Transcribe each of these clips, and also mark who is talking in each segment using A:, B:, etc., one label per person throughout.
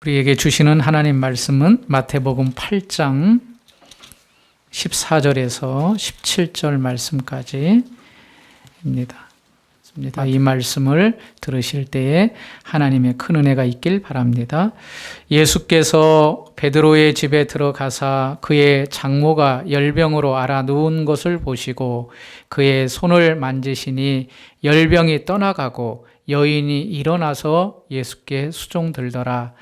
A: 우리에게 주시는 하나님 말씀은 마태복음 8장 14절에서 17절 말씀까지입니다. 이 말씀을 들으실 때에 하나님의 큰 은혜가 있길 바랍니다. 예수께서 베드로의 집에 들어가사 그의 장모가 열병으로 앓아 누운 것을 보시고 그의 손을 만지시니 열병이 떠나가고 여인이 일어나서 예수께 수종들더라.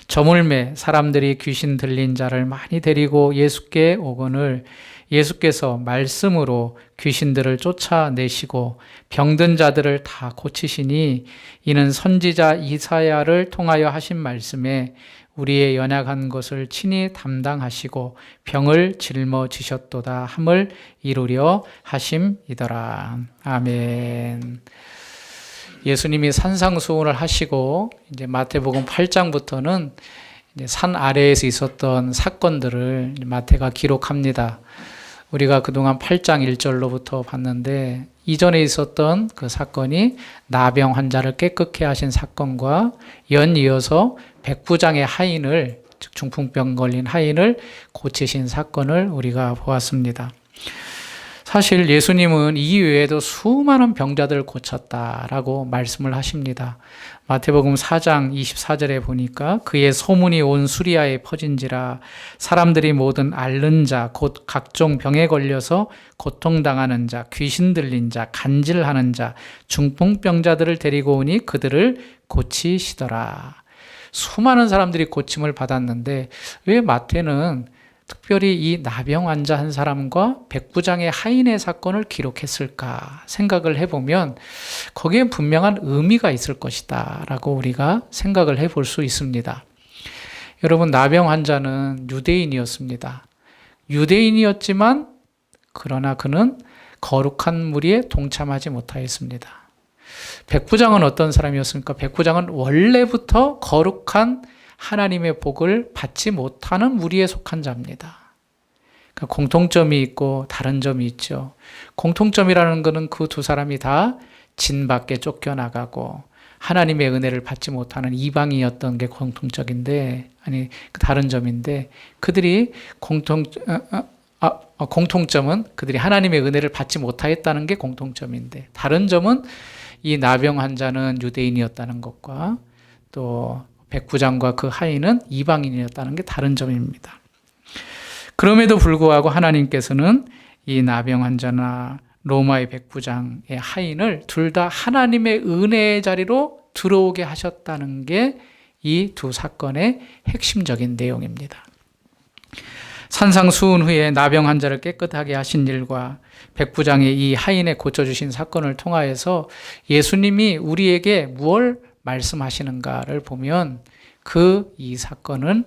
A: 저물매 사람들이 귀신 들린 자를 많이 데리고 예수께 오거늘 예수께서 말씀으로 귀신들을 쫓아내시고 병든 자들을 다 고치시니 이는 선지자 이사야를 통하여 하신 말씀에 우리의 연약한 것을 친히 담당하시고 병을 짊어지셨도다 함을 이루려 하심이더라. 아멘. 예수님이 산상수훈을 하시고 이제 마태복음 8장부터는 이제 산 아래에서 있었던 사건들을 마태가 기록합니다. 우리가 그동안 8장 1절로부터 봤는데 이전에 있었던 그 사건이 나병 환자를 깨끗게 하신 사건과 연이어서 백부장의 하인을, 즉 중풍병 걸린 하인을 고치신 사건을 우리가 보았습니다. 사실 예수님은 이 외에도 수많은 병자들을 고쳤다라고 말씀을 하십니다. 마태복음 4장 24절에 보니까 그의 소문이 온 수리아에 퍼진지라 사람들이 모든 앓는 자, 곧 각종 병에 걸려서 고통당하는 자, 귀신 들린 자, 간질하는 자, 중풍병자들을 데리고 오니 그들을 고치시더라. 수많은 사람들이 고침을 받았는데 왜 마태는 특별히 이 나병 환자 한 사람과 백부장의 하인의 사건을 기록했을까 생각을 해보면 거기에 분명한 의미가 있을 것이다 라고 우리가 생각을 해볼 수 있습니다. 여러분, 나병 환자는 유대인이었습니다. 유대인이었지만 그러나 그는 거룩한 무리에 동참하지 못하였습니다. 백부장은 어떤 사람이었습니까? 백부장은 원래부터 거룩한 하나님의 복을 받지 못하는 무리에 속한 자입니다. 그러니까 공통점이 있고 다른 점이 있죠. 공통점이라는 것은 그 두 사람이 다 진 밖에 쫓겨나가고 하나님의 은혜를 받지 못하는 이방인이었던 게 공통적인데, 아니 다른 점인데, 그들이 공통점은 그들이 하나님의 은혜를 받지 못하였다는 게 공통점인데, 다른 점은 이 나병 환자는 유대인이었다는 것과 또 백부장과 그 하인은 이방인이었다는 게 다른 점입니다. 그럼에도 불구하고 하나님께서는 이 나병 환자나 로마의 백부장의 하인을 둘 다 하나님의 은혜의 자리로 들어오게 하셨다는 게 이 두 사건의 핵심적인 내용입니다. 산상수훈 후에 나병 환자를 깨끗하게 하신 일과 백부장의 이 하인에 고쳐주신 사건을 통하여서 예수님이 우리에게 무엇을 말씀하시는가를 보면 이 사건은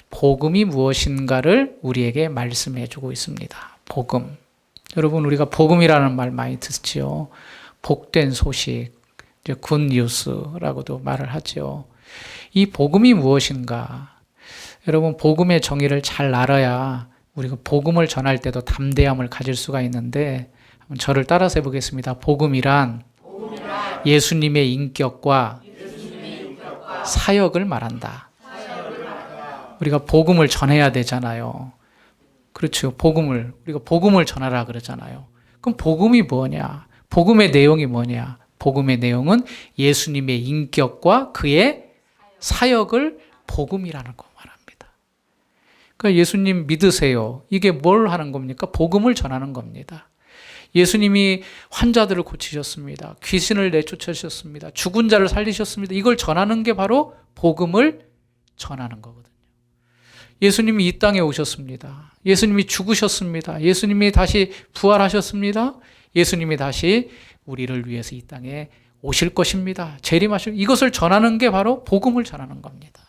A: 복음이 무엇인가를 우리에게 말씀해 주고 있습니다. 복음. 여러분, 우리가 복음이라는 말 많이 듣지요. 복된 소식, 굿뉴스라고도 말을 하죠. 이 복음이 무엇인가? 여러분, 복음의 정의를 잘 알아야 우리가 복음을 전할 때도 담대함을 가질 수가 있는데, 한번 저를 따라서 해보겠습니다. 복음이란 예수님의 인격과 사역을 말한다. 우리가 복음을 전해야 되잖아요. 그렇죠. 우리가 복음을 전하라 그러잖아요. 그럼 복음이 뭐냐? 복음의 내용이 뭐냐? 복음의 내용은 예수님의 인격과 그의 사역을 복음이라는 거 말합니다. 그러니까 예수님 믿으세요. 이게 뭘 하는 겁니까? 복음을 전하는 겁니다. 예수님이 환자들을 고치셨습니다. 귀신을 내쫓으셨습니다. 죽은 자를 살리셨습니다. 이걸 전하는 게 바로 복음을 전하는 거거든요. 예수님이 이 땅에 오셨습니다. 예수님이 죽으셨습니다. 예수님이 다시 부활하셨습니다. 예수님이 다시 우리를 위해서 이 땅에 오실 것입니다. 재림하실, 이것을 전하는 게 바로 복음을 전하는 겁니다.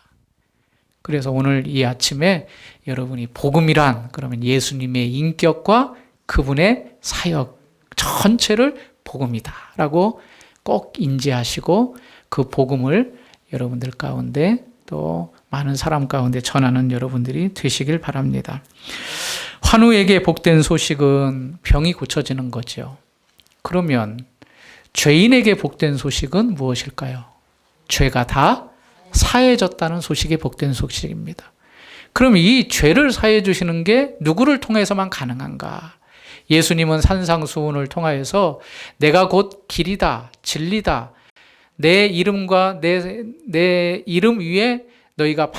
A: 그래서 오늘 이 아침에 여러분이 복음이란, 그러면 예수님의 인격과 그분의 사역 전체를 복음이다라고 꼭 인지하시고 그 복음을 여러분들 가운데 또 많은 사람 가운데 전하는 여러분들이 되시길 바랍니다. 환우에게 복된 소식은 병이 고쳐지는 거죠. 그러면 죄인에게 복된 소식은 무엇일까요? 죄가 다 사해졌다는 소식이 복된 소식입니다. 그럼 이 죄를 사해 주시는 게 누구를 통해서만 가능한가? 예수님은 산상수훈을 통하여서 내가 곧 길이다, 진리다, 내 이름과 내 이름 위에 너희가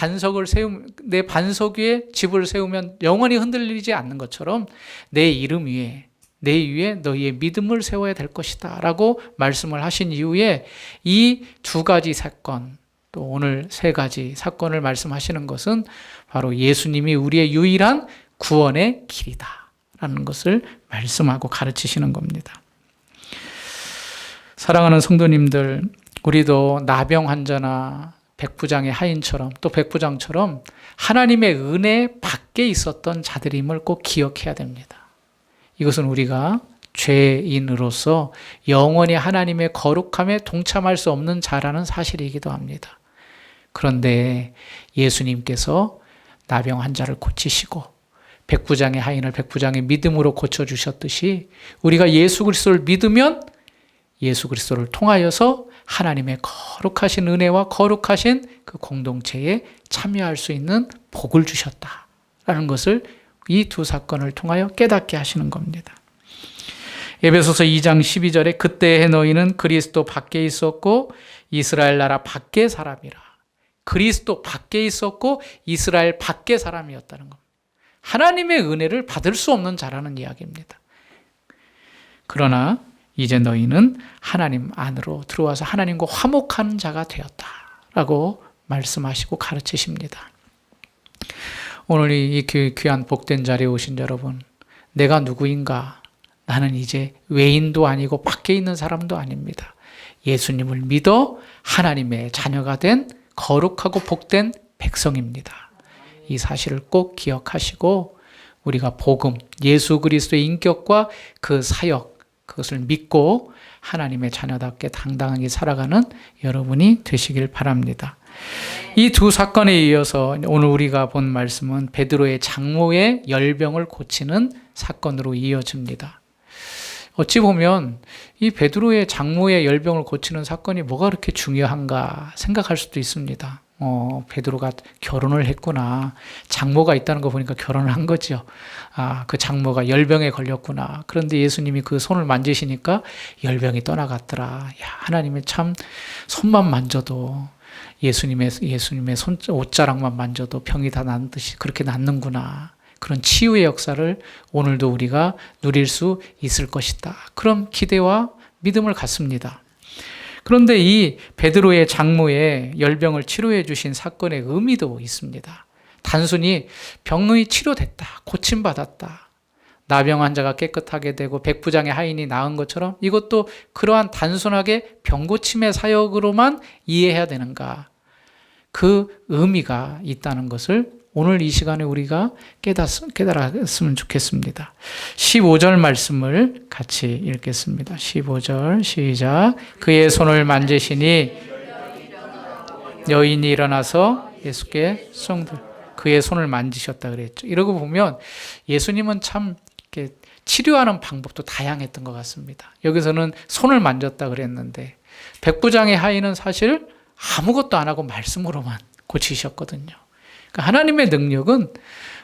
A: 내 반석 위에 집을 세우면 영원히 흔들리지 않는 것처럼 내 이름 위에, 내 위에 너희의 믿음을 세워야 될 것이다 라고 말씀을 하신 이후에 이 두 가지 사건, 또 오늘 세 가지 사건을 말씀하시는 것은 바로 예수님이 우리의 유일한 구원의 길이다 라는 것을 말씀하고 가르치시는 겁니다. 사랑하는 성도님들, 우리도 나병 환자나 백부장의 하인처럼 또 백부장처럼 하나님의 은혜 밖에 있었던 자들임을 꼭 기억해야 됩니다. 이것은 우리가 죄인으로서 영원히 하나님의 거룩함에 동참할 수 없는 자라는 사실이기도 합니다. 그런데 예수님께서 나병 환자를 고치시고 백부장의 하인을 백부장의 믿음으로 고쳐주셨듯이 우리가 예수 그리스도를 믿으면 예수 그리스도를 통하여서 하나님의 거룩하신 은혜와 거룩하신 그 공동체에 참여할 수 있는 복을 주셨다라는 것을 이 두 사건을 통하여 깨닫게 하시는 겁니다. 에베소서 2장 12절에 그때의 너희는 그리스도 밖에 있었고 이스라엘 나라 밖의 사람이라. 그리스도 밖에 있었고 이스라엘 밖의 사람이었다는 겁니다. 하나님의 은혜를 받을 수 없는 자라는 이야기입니다. 그러나 이제 너희는 하나님 안으로 들어와서 하나님과 화목하는 자가 되었다라고 말씀하시고 가르치십니다. 오늘 이 귀한 복된 자리에 오신 여러분, 내가 누구인가? 나는 이제 외인도 아니고 밖에 있는 사람도 아닙니다. 예수님을 믿어 하나님의 자녀가 된 거룩하고 복된 백성입니다. 이 사실을 꼭 기억하시고 우리가 복음, 예수 그리스도의 인격과 그 사역, 그것을 믿고 하나님의 자녀답게 당당하게 살아가는 여러분이 되시길 바랍니다. 이 두 사건에 이어서 오늘 우리가 본 말씀은 베드로의 장모의 열병을 고치는 사건으로 이어집니다. 어찌 보면 이 베드로의 장모의 열병을 고치는 사건이 뭐가 그렇게 중요한가 생각할 수도 있습니다. 베드로가 결혼을 했구나. 장모가 있다는 거 보니까 결혼을 한 거죠. 그 장모가 열병에 걸렸구나. 그런데 예수님이 그 손을 만지시니까 열병이 떠나갔더라. 야, 하나님의 참 손만 만져도 예수님의 옷자락만 만져도 병이 다 낫는 듯이 그렇게 낫는구나. 그런 치유의 역사를 오늘도 우리가 누릴 수 있을 것이다. 그런 기대와 믿음을 갖습니다. 그런데 이 베드로의 장모의 열병을 치료해 주신 사건의 의미도 있습니다. 단순히 병이 치료됐다, 고침받았다, 나병 환자가 깨끗하게 되고 백부장의 하인이 나은 것처럼 이것도 그러한 단순하게 병고침의 사역으로만 이해해야 되는가? 그 의미가 있다는 것을 오늘 이 시간에 우리가 깨달았으면 좋겠습니다. 15절 말씀을 같이 읽겠습니다. 15절 시작. 그의 손을 만지시니 여인이 일어나서 예수께 頌들. 그의 손을 만지셨다 그랬죠. 이러고 보면 예수님은 참 이렇게 치료하는 방법도 다양했던 것 같습니다. 여기서는 손을 만졌다 그랬는데 백부장의 하인은 사실 아무것도 안 하고 말씀으로만 고치셨거든요. 그러니까 하나님의 능력은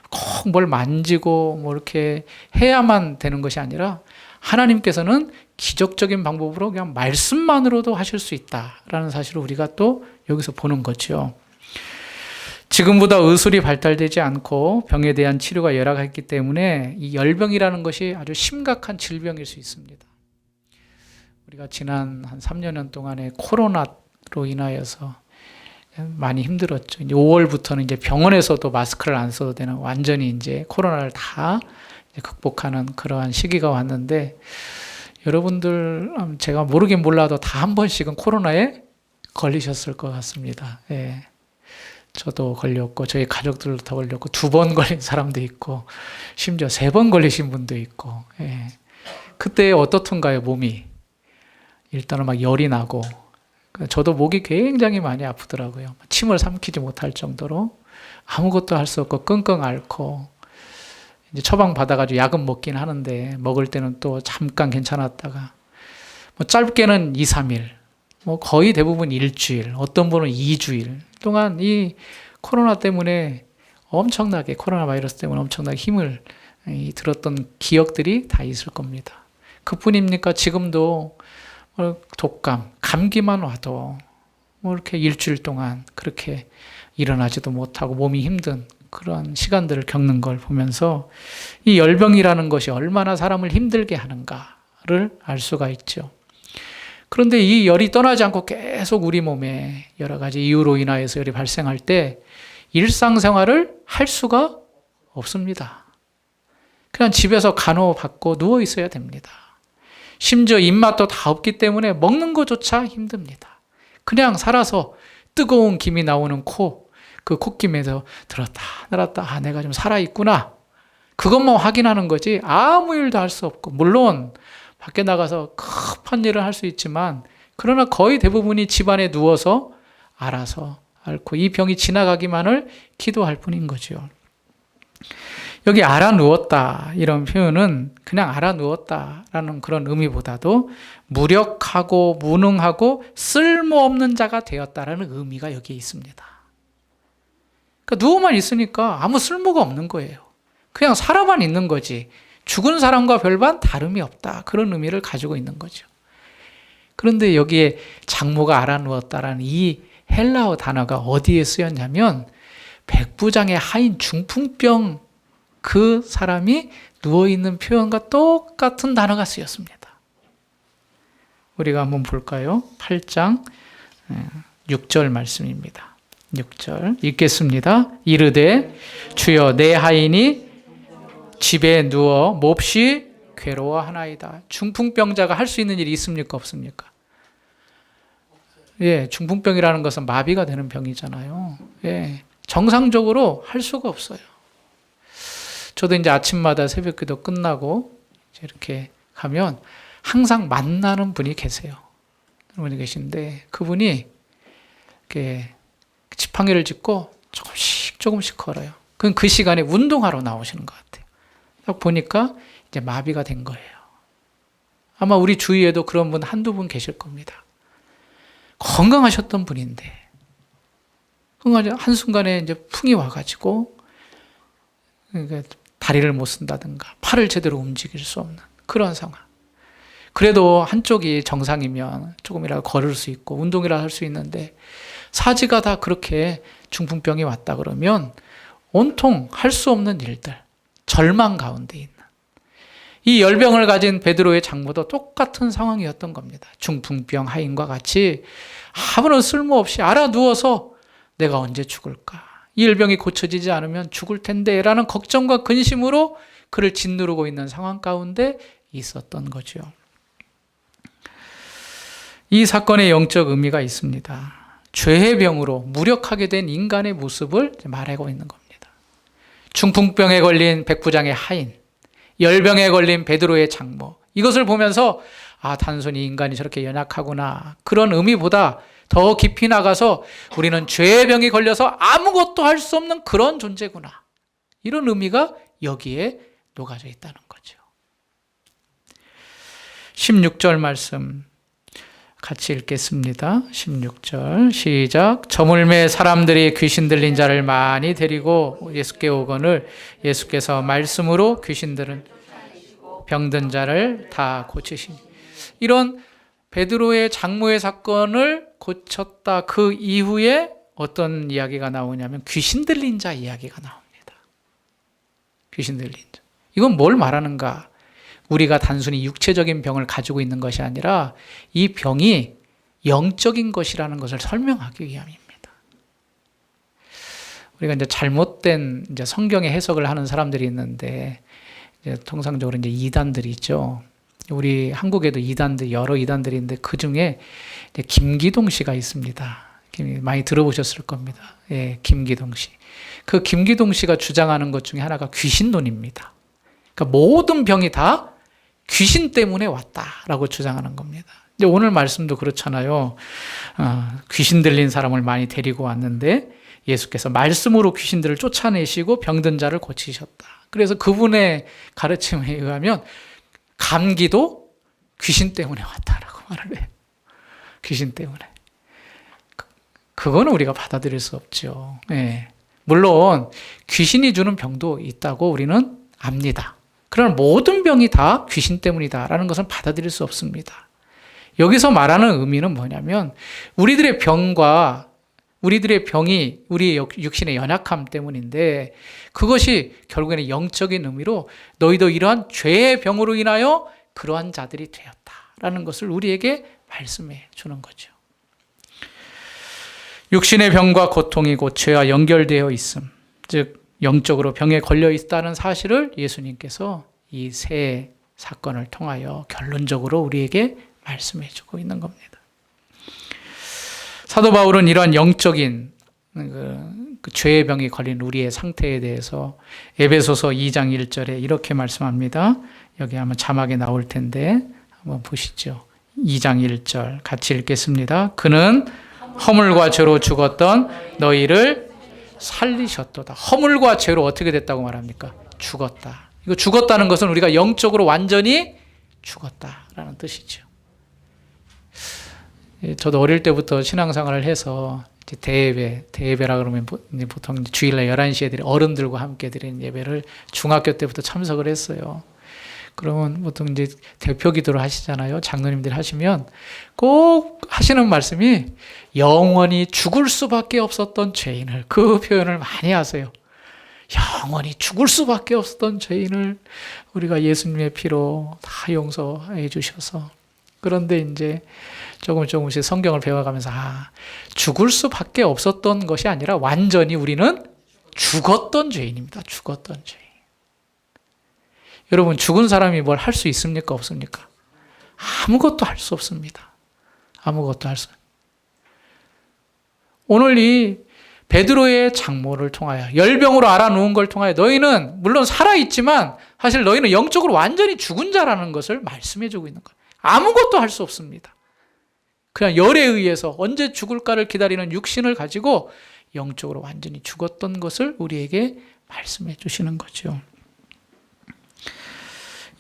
A: 꼭 뭘 만지고 뭐 이렇게 해야만 되는 것이 아니라 하나님께서는 기적적인 방법으로 그냥 말씀만으로도 하실 수 있다라는 사실을 우리가 또 여기서 보는 거죠. 지금보다 의술이 발달되지 않고 병에 대한 치료가 열악했기 때문에 이 열병이라는 것이 아주 심각한 질병일 수 있습니다. 우리가 지난 한 3년 동안에 코로나로 인하여서 많이 힘들었죠. 이제 5월부터는 이제 병원에서도 마스크를 안 써도 되는 완전히 이제 코로나를 다 이제 극복하는 그러한 시기가 왔는데 여러분들 제가 모르긴 몰라도 다 한 번씩은 코로나에 걸리셨을 것 같습니다. 예. 저도 걸렸고 저희 가족들도 더 걸렸고 2번 걸린 사람도 있고 심지어 3번 걸리신 분도 있고 예. 그때 어떻던가요 몸이? 일단은 막 열이 나고 저도 목이 굉장히 많이 아프더라고요. 침을 삼키지 못할 정도로 아무것도 할 수 없고 끙끙 앓고 이제 처방 받아가지고 약은 먹긴 하는데 먹을 때는 또 잠깐 괜찮았다가 뭐 짧게는 2, 3일 뭐 거의 대부분 일주일, 어떤 분은 2주일 그동안 이 코로나 때문에 엄청나게, 코로나 바이러스 때문에 엄청나게 힘을 들었던 기억들이 다 있을 겁니다. 그뿐입니까? 지금도 독감, 감기만 와도 이렇게 일주일 동안 그렇게 일어나지도 못하고 몸이 힘든 그런 시간들을 겪는 걸 보면서 이 열병이라는 것이 얼마나 사람을 힘들게 하는가를 알 수가 있죠. 그런데 이 열이 떠나지 않고 계속 우리 몸에 여러 가지 이유로 인하여서 열이 발생할 때 일상생활을 할 수가 없습니다. 그냥 집에서 간호받고 누워 있어야 됩니다. 심지어 입맛도 다 없기 때문에 먹는 것조차 힘듭니다. 그냥 살아서 뜨거운 김이 나오는 그 콧김에서 들었다 내렸다, 내가 좀 살아있구나, 그것만 확인하는 거지 아무 일도 할 수 없고, 물론 밖에 나가서 급한 일을 할 수 있지만 그러나 거의 대부분이 집안에 누워서 알아서 앓고 이 병이 지나가기만을 기도할 뿐인 거죠. 여기 알아 누웠다 이런 표현은 그냥 알아 누웠다라는 그런 의미보다도 무력하고 무능하고 쓸모없는 자가 되었다라는 의미가 여기에 있습니다. 그러니까 누워만 있으니까 아무 쓸모가 없는 거예요. 그냥 살아만 있는 거지 죽은 사람과 별반 다름이 없다, 그런 의미를 가지고 있는 거죠. 그런데 여기에 장모가 알아 누웠다라는 이 헬라어 단어가 어디에 쓰였냐면 백부장의 하인 중풍병 그 사람이 누워있는 표현과 똑같은 단어가 쓰였습니다. 우리가 한번 볼까요? 8장 6절 말씀입니다. 6절 읽겠습니다. 이르되 주여 내 하인이 집에 누워 몹시 괴로워하나이다. 중풍병자가 할 수 있는 일이 있습니까? 없습니까? 예, 중풍병이라는 것은 마비가 되는 병이잖아요. 예, 정상적으로 할 수가 없어요. 저도 이제 아침마다 새벽기도 끝나고 이렇게 가면 항상 만나는 분이 계세요. 분이 계신데 그분이 이렇게 지팡이를 짚고 조금씩 걸어요. 그럼 그 시간에 운동하러 나오시는 것 같아요. 딱 보니까 이제 마비가 된 거예요. 아마 우리 주위에도 그런 분 한두 분 계실 겁니다. 건강하셨던 분인데 한순간에 이제 풍이 와가지고 다리를 못 쓴다든가 팔을 제대로 움직일 수 없는 그런 상황. 그래도 한쪽이 정상이면 조금이라도 걸을 수 있고 운동이라도 할 수 있는데 사지가 다 그렇게 중풍병이 왔다 그러면 온통 할 수 없는 일들, 절망 가운데 있는 이 열병을 가진 베드로의 장모도 똑같은 상황이었던 겁니다. 중풍병 하인과 같이 아무런 쓸모없이 알아 누워서 내가 언제 죽을까? 이 열병이 고쳐지지 않으면 죽을 텐데 라는 걱정과 근심으로 그를 짓누르고 있는 상황 가운데 있었던 거죠. 이 사건의 영적 의미가 있습니다. 죄의 병으로 무력하게 된 인간의 모습을 말하고 있는 겁니다. 중풍병에 걸린 백부장의 하인, 열병에 걸린 베드로의 장모, 이것을 보면서 단순히 인간이 저렇게 연약하구나, 그런 의미보다 더 깊이 나가서 우리는 죄의 병이 걸려서 아무것도 할 수 없는 그런 존재구나, 이런 의미가 여기에 녹아져 있다는 거죠. 16절 말씀 같이 읽겠습니다. 16절 시작. 저물매 사람들이 귀신 들린 자를 많이 데리고 예수께 오거늘 예수께서 말씀으로 귀신들은 병든 자를 다 고치시니. 이런 베드로의 장모의 사건을 고쳤다 그 이후에 어떤 이야기가 나오냐면 귀신 들린 자 이야기가 나옵니다. 귀신 들린 자. 이건 뭘 말하는가? 우리가 단순히 육체적인 병을 가지고 있는 것이 아니라 이 병이 영적인 것이라는 것을 설명하기 위함입니다. 우리가 이제 잘못된 이제 성경의 해석을 하는 사람들이 있는데 이제 통상적으로 이제 이단들이 있죠. 우리 한국에도 이단들 여러 이단들이 있는데 그 중에 김기동 씨가 있습니다. 많이 들어보셨을 겁니다. 예, 김기동 씨. 그 김기동 씨가 주장하는 것 중에 하나가 귀신론입니다. 그러니까 모든 병이 다 귀신 때문에 왔다라고 주장하는 겁니다. 이제 오늘 말씀도 그렇잖아요. 귀신 들린 사람을 많이 데리고 왔는데 예수께서 말씀으로 귀신들을 쫓아내시고 병든 자를 고치셨다. 그래서 그분의 가르침에 의하면 감기도 귀신 때문에 왔다라고 말을 해요. 귀신 때문에. 그거는 우리가 받아들일 수 없죠. 예. 물론 귀신이 주는 병도 있다고 우리는 압니다. 그러나 모든 병이 다 귀신 때문이다라는 것은 받아들일 수 없습니다. 여기서 말하는 의미는 뭐냐면 우리들의 병과 우리들의 병이 우리의 육신의 연약함 때문인데 그것이 결국에는 영적인 의미로 너희도 이러한 죄의 병으로 인하여 그러한 자들이 되었다라는 것을 우리에게 말씀해 주는 거죠. 육신의 병과 고통이 곧 죄와 연결되어 있음, 즉 영적으로 병에 걸려 있다는 사실을 예수님께서 이 세 사건을 통하여 결론적으로 우리에게 말씀해 주고 있는 겁니다. 사도 바울은 이러한 영적인 그 죄의 병이 걸린 우리의 상태에 대해서 에베소서 2장 1절에 이렇게 말씀합니다. 여기 한번 자막에 나올 텐데 한번 보시죠. 2장 1절 같이 읽겠습니다. 그는 허물과 죄로 죽었던 너희를 살리셨도다. 허물과 죄로 어떻게 됐다고 말합니까? 죽었다. 이거 죽었다는 것은 우리가 영적으로 완전히 죽었다라는 뜻이죠. 저도 어릴 때부터 신앙생활을 해서 대예배라 그러면 보통 주일날 11시에 어른들과 함께 드리는 예배를 중학교 때부터 참석을 했어요. 그러면 보통 이제 대표 기도를 하시잖아요. 장로님들 하시면 꼭 하시는 말씀이 영원히 죽을 수밖에 없었던 죄인을, 그 표현을 많이 하세요. 영원히 죽을 수밖에 없었던 죄인을 우리가 예수님의 피로 다 용서해 주셔서, 그런데 이제 조금씩 성경을 배워가면서 죽을 수밖에 없었던 것이 아니라 완전히 우리는 죽었던 죄인입니다. 죽었던 죄인. 여러분, 죽은 사람이 뭘 할 수 있습니까? 없습니까? 아무것도 할 수 없습니다. 아무것도 할 수 없습니다. 오늘 이 베드로의 장모를 통하여, 열병으로 알아놓은 걸 통하여 너희는 물론 살아있지만 사실 너희는 영적으로 완전히 죽은 자라는 것을 말씀해주고 있는 거예요. 아무것도 할 수 없습니다. 그냥 열에 의해서 언제 죽을까를 기다리는 육신을 가지고 영적으로 완전히 죽었던 것을 우리에게 말씀해 주시는 거죠.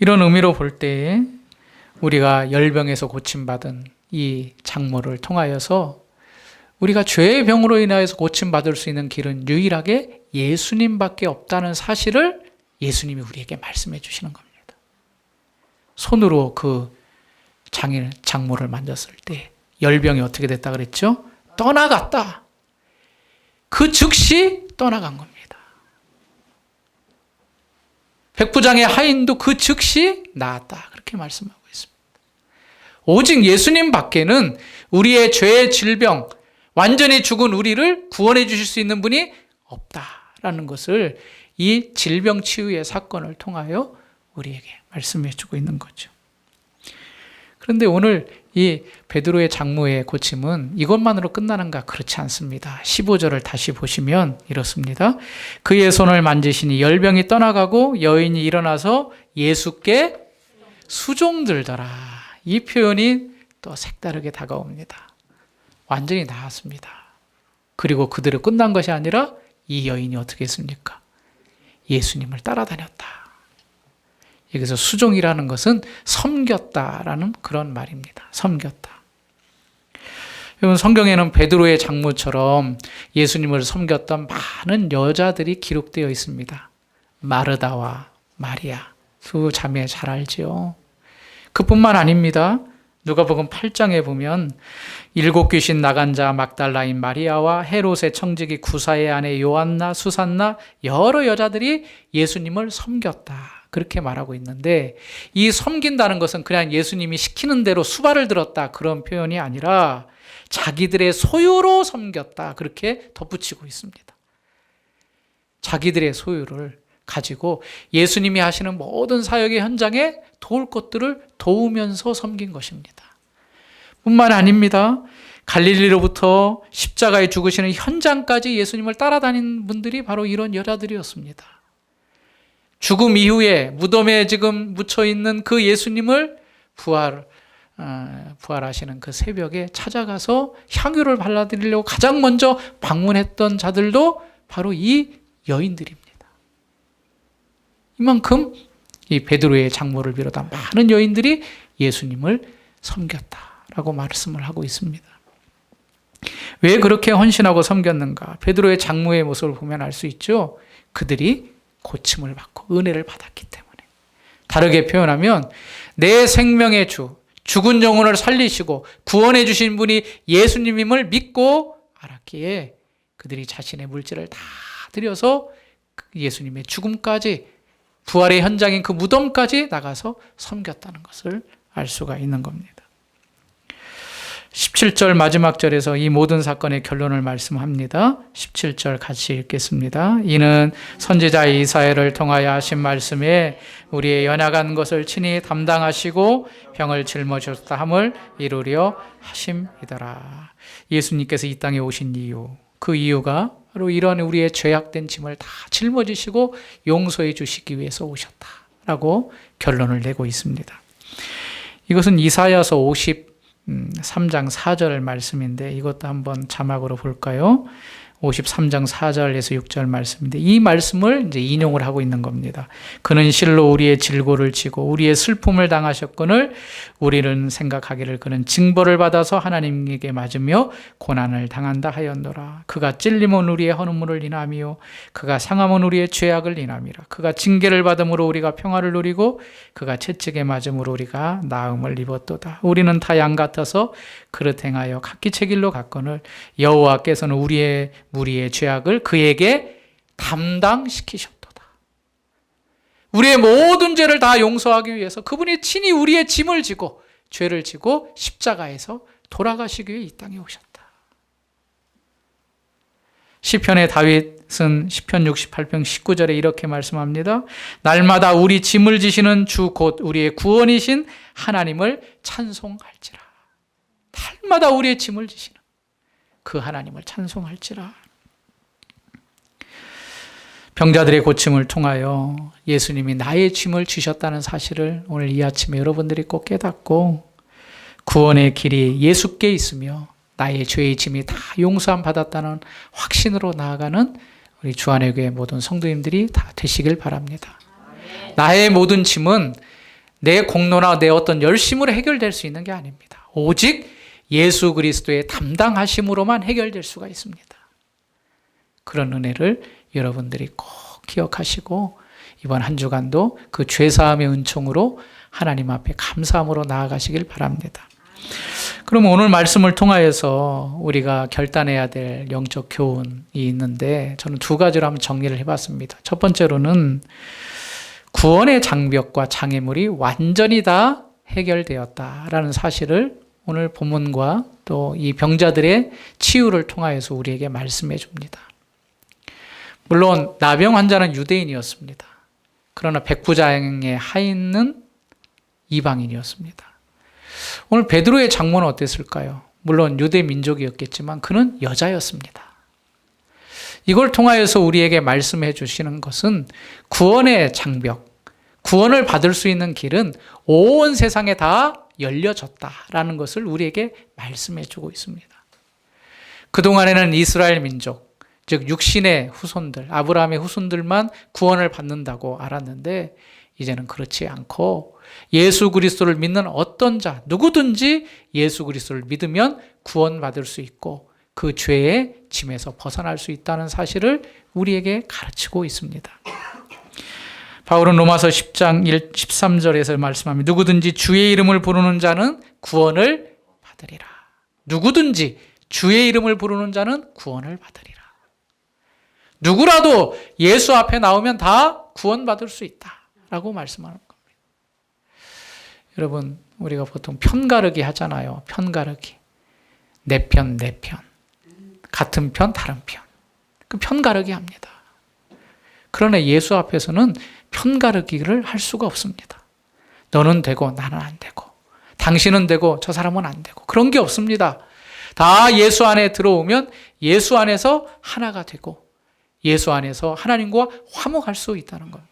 A: 이런 의미로 볼 때 우리가 열병에서 고침받은 이 장모를 통하여서 우리가 죄의 병으로 인하여서 고침받을 수 있는 길은 유일하게 예수님밖에 없다는 사실을 예수님이 우리에게 말씀해 주시는 겁니다. 손으로 그 장모를 만졌을 때 열병이 어떻게 됐다 그랬죠? 떠나갔다. 그 즉시 떠나간 겁니다. 백부장의 하인도 그 즉시 나았다. 그렇게 말씀하고 있습니다. 오직 예수님 밖에는 우리의 죄의 질병, 완전히 죽은 우리를 구원해 주실 수 있는 분이 없다라는 것을 이 질병 치유의 사건을 통하여 우리에게 말씀해 주고 있는 거죠. 그런데 오늘 이 베드로의 장모의 고침은 이것만으로 끝나는가? 그렇지 않습니다. 15절을 다시 보시면 이렇습니다. 그의 손을 만지시니 열병이 떠나가고 여인이 일어나서 예수께 수종들더라. 이 표현이 또 색다르게 다가옵니다. 완전히 나았습니다. 그리고 그대로 끝난 것이 아니라 이 여인이 어떻게 했습니까? 예수님을 따라다녔다. 여기서 수종이라는 것은 섬겼다라는 그런 말입니다. 섬겼다. 여러분, 성경에는 베드로의 장모처럼 예수님을 섬겼던 많은 여자들이 기록되어 있습니다. 마르다와 마리아, 두 자매 잘 알죠? 그뿐만 아닙니다. 누가복음 8장에 보면 7 귀신 나간 자 막달라인 마리아와 헤롯의 청지기 구사의 아내 요한나, 수산나 여러 여자들이 예수님을 섬겼다. 그렇게 말하고 있는데, 이 섬긴다는 것은 그냥 예수님이 시키는 대로 수발을 들었다 그런 표현이 아니라 자기들의 소유로 섬겼다 그렇게 덧붙이고 있습니다. 자기들의 소유를 가지고 예수님이 하시는 모든 사역의 현장에 도울 것들을 도우면서 섬긴 것입니다. 뿐만 아닙니다. 갈릴리로부터 십자가에 죽으시는 현장까지 예수님을 따라다닌 분들이 바로 이런 여자들이었습니다. 죽음 이후에 무덤에 지금 묻혀있는 그 예수님을 부활하시는 그 새벽에 찾아가서 향유를 발라드리려고 가장 먼저 방문했던 자들도 바로 이 여인들입니다. 이만큼 이 베드로의 장모를 비롯한 많은 여인들이 예수님을 섬겼다라고 말씀을 하고 있습니다. 왜 그렇게 헌신하고 섬겼는가? 베드로의 장모의 모습을 보면 알 수 있죠. 그들이 고침을 받고 은혜를 받았기 때문에. 다르게 표현하면 내 생명의 주, 죽은 영혼을 살리시고 구원해 주신 분이 예수님임을 믿고 알았기에 그들이 자신의 물질을 다 들여서 예수님의 죽음까지, 부활의 현장인 그 무덤까지 나가서 섬겼다는 것을 알 수가 있는 겁니다. 17절 마지막 절에서 이 모든 사건의 결론을 말씀합니다. 17절 같이 읽겠습니다. 이는 선지자 이사야를 통하여 하신 말씀에 우리의 연약한 것을 친히 담당하시고 병을 짊어지셨다 함을 이루려 하심이더라. 예수님께서 이 땅에 오신 이유, 그 이유가 바로 이런 우리의 죄악된 짐을 다 짊어지시고 용서해 주시기 위해서 오셨다라고 결론을 내고 있습니다. 이것은 이사야서 53장 4절 말씀인데 이것도 한번 자막으로 볼까요? 53장 4절에서 6절 말씀인데 이 말씀을 이제 인용을 하고 있는 겁니다. 그는 실로 우리의 질고를 지고 우리의 슬픔을 당하셨거늘 우리는 생각하기를 그는 징벌을 받아서 하나님에게 맞으며 고난을 당한다 하였노라. 그가 찔림은 우리의 헌물을 인함이요 그가 상함은 우리의 죄악을 인함이라. 그가 징계를 받음으로 우리가 평화를 누리고 그가 채찍에 맞음으로 우리가 나음을 입었도다. 우리는 다 양 같아서 그릇 행하여 각기 제 길로 갔거늘 여호와께서는 우리의 무리의 죄악을 그에게 담당시키셨도다. 우리의 모든 죄를 다 용서하기 위해서 그분이 친히 우리의 짐을 지고 죄를 지고 십자가에서 돌아가시기 위해 이 땅에 오셨다. 시편의 다윗은 시편 68편 19절에 이렇게 말씀합니다. 날마다 우리 짐을 지시는 주 곧 우리의 구원이신 하나님을 찬송할지라. 날마다 우리의 짐을 지시는 그 하나님을 찬송할지라. 병자들의 고침을 통하여 예수님이 나의 짐을 지셨다는 사실을 오늘 이 아침에 여러분들이 꼭 깨닫고 구원의 길이 예수께 있으며 나의 죄의 짐이 다 용서함 받았다는 확신으로 나아가는 우리 주안의 교회 모든 성도님들이 다 되시길 바랍니다. 나의 모든 짐은 내 공로나 내 어떤 열심으로 해결될 수 있는 게 아닙니다. 오직 예수 그리스도의 담당하심으로만 해결될 수가 있습니다. 그런 은혜를 여러분들이 꼭 기억하시고 이번 한 주간도 그 죄사함의 은총으로 하나님 앞에 감사함으로 나아가시길 바랍니다. 그럼 오늘 말씀을 통하여서 우리가 결단해야 될 영적 교훈이 있는데 저는 두 가지로 한번 정리를 해봤습니다. 첫 번째로는 구원의 장벽과 장애물이 완전히 다 해결되었다라는 사실을 오늘 본문과 또 이 병자들의 치유를 통하여서 우리에게 말씀해 줍니다. 물론 나병 환자는 유대인이었습니다. 그러나 백부장의 하인은 이방인이었습니다. 오늘 베드로의 장모는 어땠을까요? 물론 유대 민족이었겠지만 그는 여자였습니다. 이걸 통하여서 우리에게 말씀해 주시는 것은 구원의 장벽, 구원을 받을 수 있는 길은 온 세상에 다 열려졌다라는 것을 우리에게 말씀해 주고 있습니다. 그동안에는 이스라엘 민족, 즉 육신의 후손들, 아브라함의 후손들만 구원을 받는다고 알았는데 이제는 그렇지 않고 예수 그리스도를 믿는 어떤 자, 누구든지 예수 그리스도를 믿으면 구원받을 수 있고 그 죄의 짐에서 벗어날 수 있다는 사실을 우리에게 가르치고 있습니다. 바울은 로마서 10장 13절에서 말씀합니다. 누구든지 주의 이름을 부르는 자는 구원을 받으리라. 누구든지 주의 이름을 부르는 자는 구원을 받으리라. 누구라도 예수 앞에 나오면 다 구원받을 수 있다라고 말씀하는 겁니다. 여러분, 우리가 보통 편가르기 하잖아요. 편가르기. 내 편, 내 편. 같은 편, 다른 편. 그 편가르기 합니다. 그러나 예수 앞에서는 편가르기를 할 수가 없습니다. 너는 되고 나는 안 되고 당신은 되고 저 사람은 안 되고 그런 게 없습니다. 다 예수 안에 들어오면 예수 안에서 하나가 되고 예수 안에서 하나님과 화목할 수 있다는 겁니다.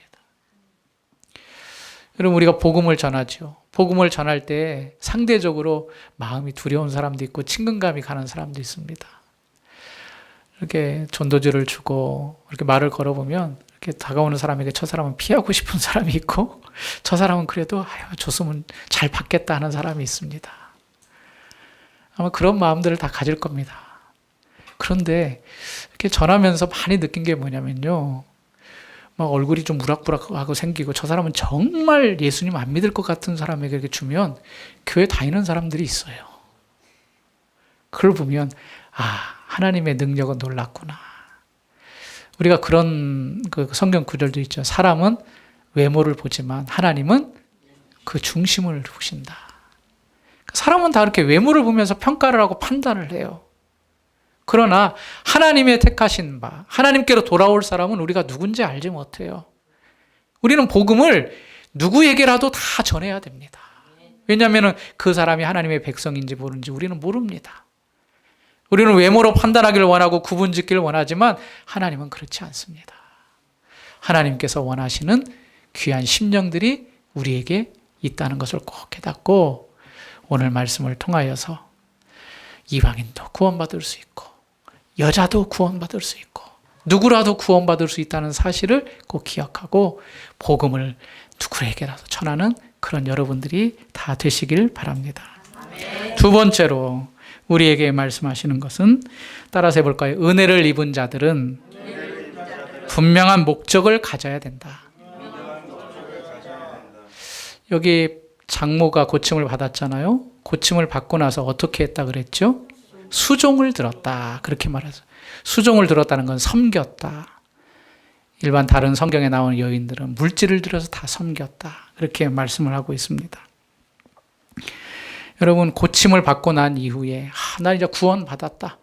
A: 여러분 우리가 복음을 전하죠. 복음을 전할 때 상대적으로 마음이 두려운 사람도 있고 친근감이 가는 사람도 있습니다. 이렇게 전도지를 주고 이렇게 말을 걸어보면 이렇게 다가오는 사람에게 저 사람은 피하고 싶은 사람이 있고 저 사람은 그래도 줬으면 잘 받겠다 하는 사람이 있습니다. 아마 그런 마음들을 다 가질 겁니다. 그런데 이렇게 전하면서 많이 느낀 게 뭐냐면요. 막 얼굴이 좀 무락부락하고 생기고 저 사람은 정말 예수님 안 믿을 것 같은 사람에게 이렇게 주면 교회 다니는 사람들이 있어요. 그걸 보면 하나님의 능력은 놀랍구나. 우리가 그런 그 성경 구절도 있죠. 사람은 외모를 보지만 하나님은 그 중심을 보신다. 사람은 다 이렇게 외모를 보면서 평가를 하고 판단을 해요. 그러나 하나님의 택하신 바, 하나님께로 돌아올 사람은 우리가 누군지 알지 못해요. 우리는 복음을 누구에게라도 다 전해야 됩니다. 왜냐하면 그 사람이 하나님의 백성인지 모르는지 우리는 모릅니다. 우리는 외모로 판단하기를 원하고 구분짓기를 원하지만 하나님은 그렇지 않습니다. 하나님께서 원하시는 귀한 심령들이 우리에게 있다는 것을 꼭 깨닫고 오늘 말씀을 통하여서 이방인도 구원받을 수 있고 여자도 구원받을 수 있고 누구라도 구원받을 수 있다는 사실을 꼭 기억하고 복음을 누구에게라도 전하는 그런 여러분들이 다 되시길 바랍니다. 두 번째로 우리에게 말씀하시는 것은 따라서 해볼까요? 은혜를 입은 자들은 분명한 목적을 가져야 된다. 여기 장모가 고침을 받았잖아요. 고침을 받고 나서 어떻게 했다 그랬죠? 수종을 들었다. 그렇게 말하죠. 수종을 들었다는 건 섬겼다. 일반 다른 성경에 나오는 여인들은 물질을 들여서 다 섬겼다. 그렇게 말씀을 하고 있습니다. 여러분, 고침을 받고 난 이후에 나 이제 구원 받았다.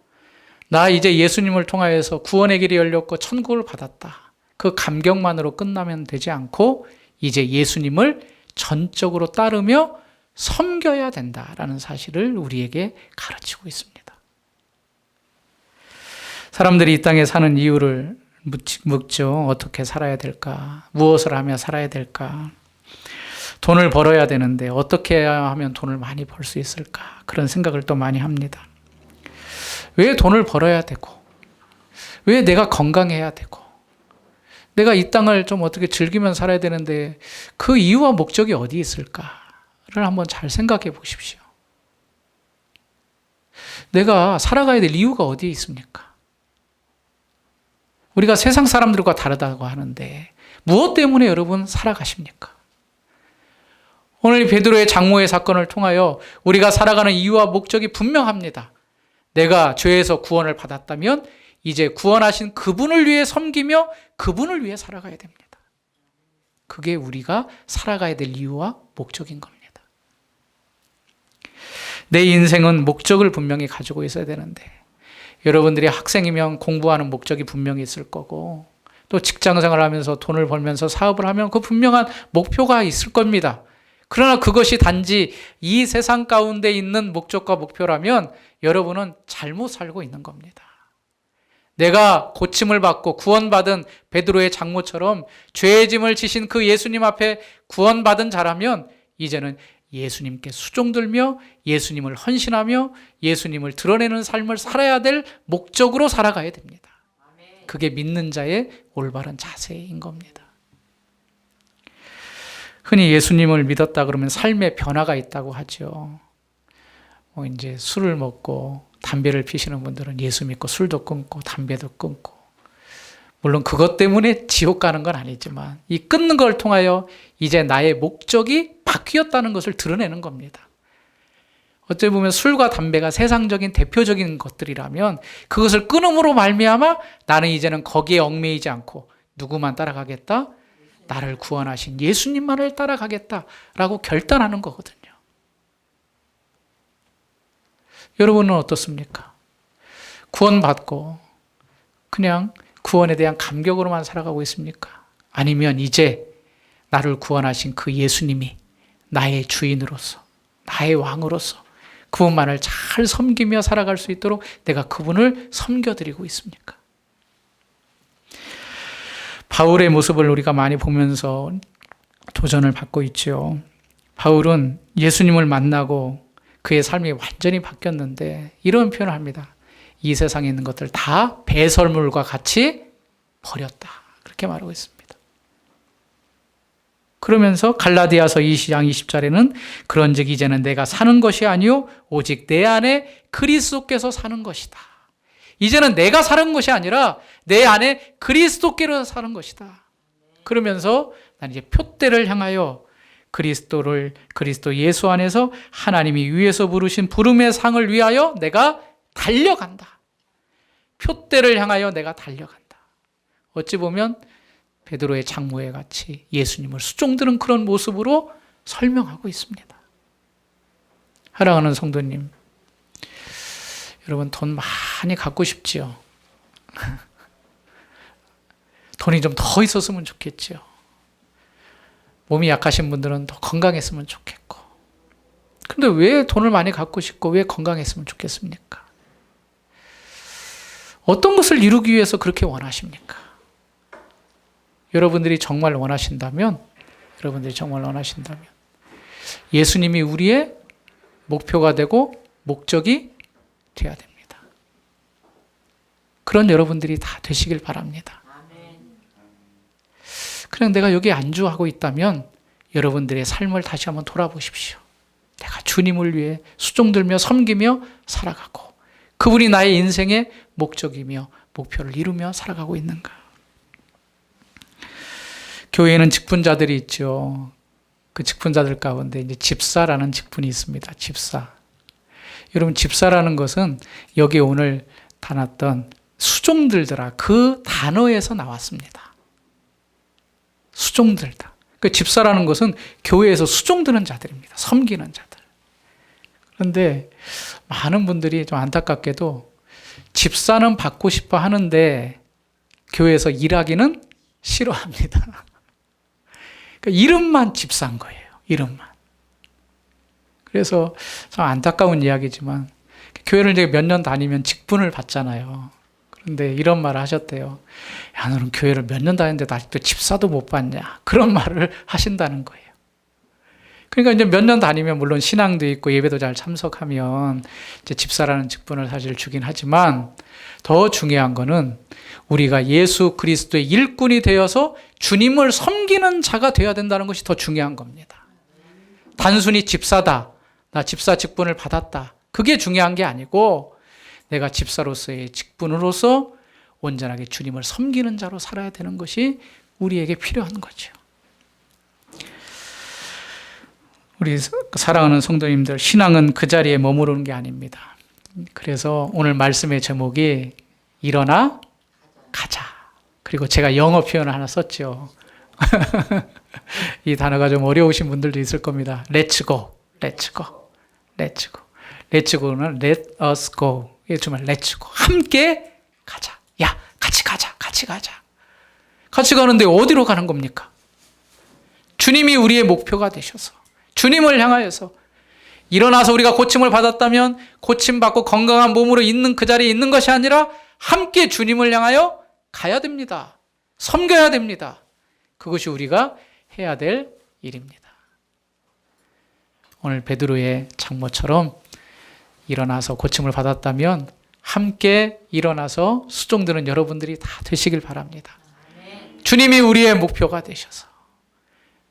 A: 나 이제 예수님을 통하여서 구원의 길이 열렸고 천국을 받았다. 그 감격만으로 끝나면 되지 않고 이제 예수님을 전적으로 따르며 섬겨야 된다라는 사실을 우리에게 가르치고 있습니다. 사람들이 이 땅에 사는 이유를 묻죠. 어떻게 살아야 될까? 무엇을 하며 살아야 될까? 돈을 벌어야 되는데 어떻게 하면 돈을 많이 벌 수 있을까? 그런 생각을 또 많이 합니다. 왜 돈을 벌어야 되고? 왜 내가 건강해야 되고? 내가 이 땅을 좀 어떻게 즐기면 살아야 되는데 그 이유와 목적이 어디 있을까를 한번 잘 생각해 보십시오. 내가 살아가야 될 이유가 어디에 있습니까? 우리가 세상 사람들과 다르다고 하는데 무엇 때문에 여러분 살아가십니까? 오늘 베드로의 장모의 사건을 통하여 우리가 살아가는 이유와 목적이 분명합니다. 내가 죄에서 구원을 받았다면 이제 구원하신 그분을 위해 섬기며 그분을 위해 살아가야 됩니다. 그게 우리가 살아가야 될 이유와 목적인 겁니다. 내 인생은 목적을 분명히 가지고 있어야 되는데 여러분들이 학생이면 공부하는 목적이 분명히 있을 거고 또 직장생활을 하면서 돈을 벌면서 사업을 하면 그 분명한 목표가 있을 겁니다. 그러나 그것이 단지 이 세상 가운데 있는 목적과 목표라면 여러분은 잘못 살고 있는 겁니다. 내가 고침을 받고 구원받은 베드로의 장모처럼 죄의 짐을 지신 그 예수님 앞에 구원받은 자라면 이제는 예수님께 수종들며 예수님을 헌신하며 예수님을 드러내는 삶을 살아야 될 목적으로 살아가야 됩니다. 그게 믿는 자의 올바른 자세인 겁니다. 흔히 예수님을 믿었다 그러면 삶의 변화가 있다고 하죠. 이제 술을 먹고 담배를 피시는 분들은 예수 믿고 술도 끊고 담배도 끊고 물론 그것 때문에 지옥 가는 건 아니지만 이 끊는 걸 통하여 이제 나의 목적이 바뀌었다는 것을 드러내는 겁니다. 어찌 보면 술과 담배가 세상적인 대표적인 것들이라면 그것을 끊음으로 말미암아 나는 이제는 거기에 얽매이지 않고 누구만 따라가겠다? 나를 구원하신 예수님만을 따라가겠다라고 결단하는 거거든요. 여러분은 어떻습니까? 구원받고 그냥 구원에 대한 감격으로만 살아가고 있습니까? 아니면 이제 나를 구원하신 그 예수님이 나의 주인으로서 나의 왕으로서 그분만을 잘 섬기며 살아갈 수 있도록 내가 그분을 섬겨드리고 있습니까? 바울의 모습을 우리가 많이 보면서 도전을 받고 있죠. 바울은 예수님을 만나고 그의 삶이 완전히 바뀌었는데 이런 표현을 합니다. 이 세상에 있는 것들 다 배설물과 같이 버렸다. 그렇게 말하고 있습니다. 그러면서 갈라디아서 2장 20절에는 그런즉 이제는 내가 사는 것이 아니요 오직 내 안에 그리스도께서 사는 것이다. 이제는 내가 사는 것이 아니라 내 안에 그리스도께로 사는 것이다. 그러면서 난 이제 표대를 향하여 그리스도 예수 안에서 하나님이 위에서 부르신 부름의 상을 위하여 내가 달려간다. 표대를 향하여 내가 달려간다. 어찌 보면 베드로의 장모에 같이 예수님을 수종드는 그런 모습으로 설명하고 있습니다. 사랑하는 성도님, 여러분 돈 많이 갖고 싶지요? 돈이 좀 더 있었으면 좋겠지요. 몸이 약하신 분들은 더 건강했으면 좋겠고. 근데 왜 돈을 많이 갖고 싶고 왜 건강했으면 좋겠습니까? 어떤 것을 이루기 위해서 그렇게 원하십니까? 여러분들이 정말 원하신다면 예수님이 우리의 목표가 되고 목적이 되어야 됩니다. 그런 여러분들이 다 되시길 바랍니다. 그냥 내가 여기 안주하고 있다면 여러분들의 삶을 다시 한번 돌아보십시오. 내가 주님을 위해 수종들며 섬기며 살아가고 그분이 나의 인생의 목적이며 목표를 이루며 살아가고 있는가. 교회에는 직분자들이 있죠. 그 직분자들 가운데 이제 집사라는 직분이 있습니다. 집사. 여러분, 집사라는 것은 여기 오늘 다났던 수종들더라 그 단어에서 나왔습니다. 수종들다. 그 집사라는 것은 교회에서 수종드는 자들입니다. 섬기는 자들. 그런데 많은 분들이 좀 안타깝게도 집사는 받고 싶어 하는데 교회에서 일하기는 싫어합니다. 그러니까 이름만 집사인 거예요. 이름만. 그래서 참 안타까운 이야기지만 교회를 이제 몇 년 다니면 직분을 받잖아요. 그런데 이런 말을 하셨대요. 야, 너는 교회를 몇 년 다녔는데 아직도 집사도 못 받냐? 그런 말을 하신다는 거예요. 그러니까 이제 몇 년 다니면 물론 신앙도 있고 예배도 잘 참석하면 이제 집사라는 직분을 사실 주긴 하지만 더 중요한 거는 우리가 예수 그리스도의 일꾼이 되어서 주님을 섬기는 자가 되어야 된다는 것이 더 중요한 겁니다. 단순히 집사다, 나 집사 직분을 받았다, 그게 중요한 게 아니고 내가 집사로서의 직분으로서 온전하게 주님을 섬기는 자로 살아야 되는 것이 우리에게 필요한 거죠. 우리 사랑하는 성도님들, 신앙은 그 자리에 머무르는 게 아닙니다. 그래서 오늘 말씀의 제목이 일어나 가자. 그리고 제가 영어 표현을 하나 썼죠. 이 단어가 좀 어려우신 분들도 있을 겁니다. Let's go, let's go, let's go. Let's go는 let us go. 이게 정말 Let's go. 함께 가자. 야, 같이 가자, 같이 가자. 같이 가는데 어디로 가는 겁니까? 주님이 우리의 목표가 되셔서 주님을 향하여서 일어나서 우리가 고침을 받았다면 고침받고 건강한 몸으로 있는 그 자리에 있는 것이 아니라 함께 주님을 향하여 가야 됩니다. 섬겨야 됩니다. 그것이 우리가 해야 될 일입니다. 오늘 베드로의 장모처럼 일어나서 고침을 받았다면 함께 일어나서 수종드는 여러분들이 다 되시길 바랍니다. 주님이 우리의 목표가 되셔서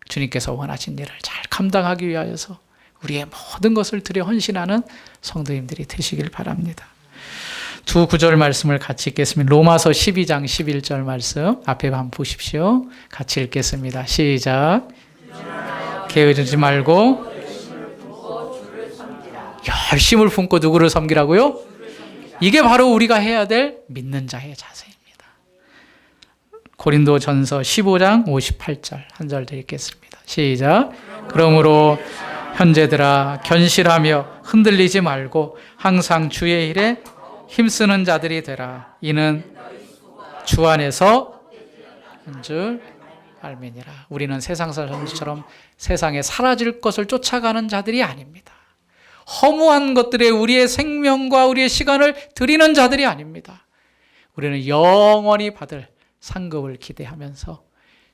A: 주님께서 원하신 일을 잘 감당하기 위하여서 우리의 모든 것을 들여 헌신하는 성도님들이 되시길 바랍니다. 두 구절 말씀을 같이 읽겠습니다. 로마서 12장 11절 말씀 앞에 한번 보십시오. 같이 읽겠습니다. 시작. 게으르지 말고 열심을 품고 누구를 섬기라고요? 이게 바로 우리가 해야 될 믿는 자의 자세입니다. 고린도전서 15장 58절 한 절 더 읽겠습니다. 시작. 그러므로 형제들아 견실하며 흔들리지 말고 항상 주의 일에 힘쓰는 자들이 되라. 이는 주 안에서 한 줄 알미니라. 우리는 세상 사람들처럼 세상에 사라질 것을 쫓아가는 자들이 아닙니다. 허무한 것들에 우리의 생명과 우리의 시간을 드리는 자들이 아닙니다. 우리는 영원히 받을 상급을 기대하면서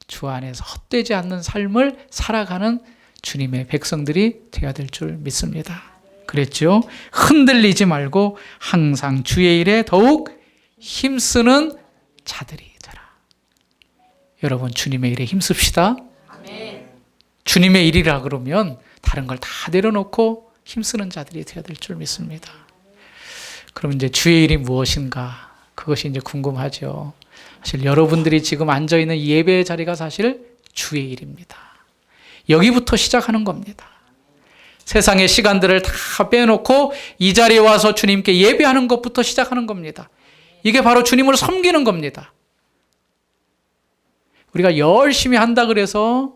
A: 주 안에서 헛되지 않는 삶을 살아가는 주님의 백성들이 되어야 될 줄 믿습니다. 그랬죠? 흔들리지 말고 항상 주의 일에 더욱 힘쓰는 자들이 되라. 여러분, 주님의 일에 힘씁시다. 아멘. 주님의 일이라 그러면 다른 걸 다 내려놓고 힘쓰는 자들이 되어야 될 줄 믿습니다. 그럼 이제 주의 일이 무엇인가? 그것이 이제 궁금하죠. 사실 여러분들이 지금 앉아있는 이 예배의 자리가 사실 주의 일입니다. 여기부터 시작하는 겁니다. 세상의 시간들을 다 빼놓고 이 자리에 와서 주님께 예배하는 것부터 시작하는 겁니다. 이게 바로 주님을 섬기는 겁니다. 우리가 열심히 한다 그래서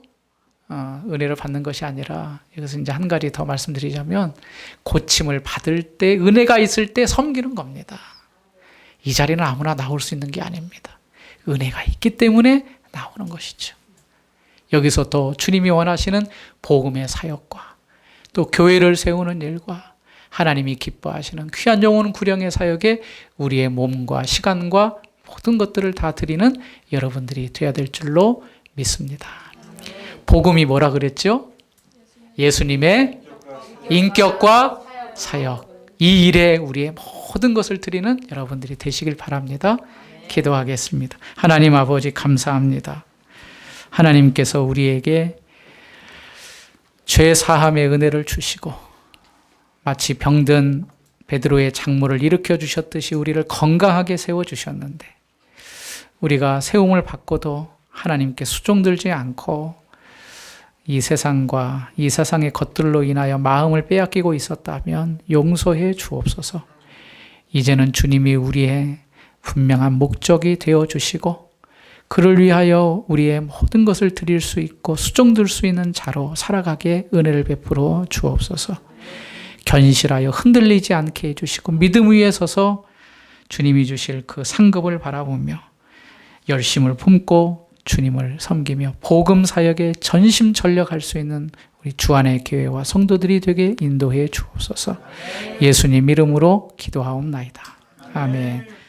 A: 은혜를 받는 것이 아니라, 여기서 이제 한 가지 더 말씀드리자면, 고침을 받을 때, 은혜가 있을 때 섬기는 겁니다. 이 자리는 아무나 나올 수 있는 게 아닙니다. 은혜가 있기 때문에 나오는 것이죠. 여기서 또 주님이 원하시는 복음의 사역과 또 교회를 세우는 일과 하나님이 기뻐하시는 귀한 영혼 구령의 사역에 우리의 몸과 시간과 모든 것들을 다 드리는 여러분들이 되어야 될 줄로 믿습니다. 복음이 뭐라 그랬죠? 예수님의 인격과 사역. 이 일에 우리의 모든 것을 드리는 여러분들이 되시길 바랍니다. 기도하겠습니다. 하나님 아버지 감사합니다. 하나님께서 우리에게 죄 사함의 은혜를 주시고 마치 병든 베드로의 장모를 일으켜 주셨듯이 우리를 건강하게 세워주셨는데, 우리가 세움을 받고도 하나님께 수종들지 않고 이 세상과 이 세상의 것들로 인하여 마음을 빼앗기고 있었다면 용서해 주옵소서. 이제는 주님이 우리의 분명한 목적이 되어주시고 그를 위하여 우리의 모든 것을 드릴 수 있고 수종들 수 있는 자로 살아가게 은혜를 베풀어 주옵소서. 견실하여 흔들리지 않게 해주시고 믿음 위에 서서 주님이 주실 그 상급을 바라보며 열심을 품고 주님을 섬기며 복음 사역에 전심전력할 수 있는 우리 주안의 교회와 성도들이 되게 인도해 주옵소서. 예수님 이름으로 기도하옵나이다. 아멘.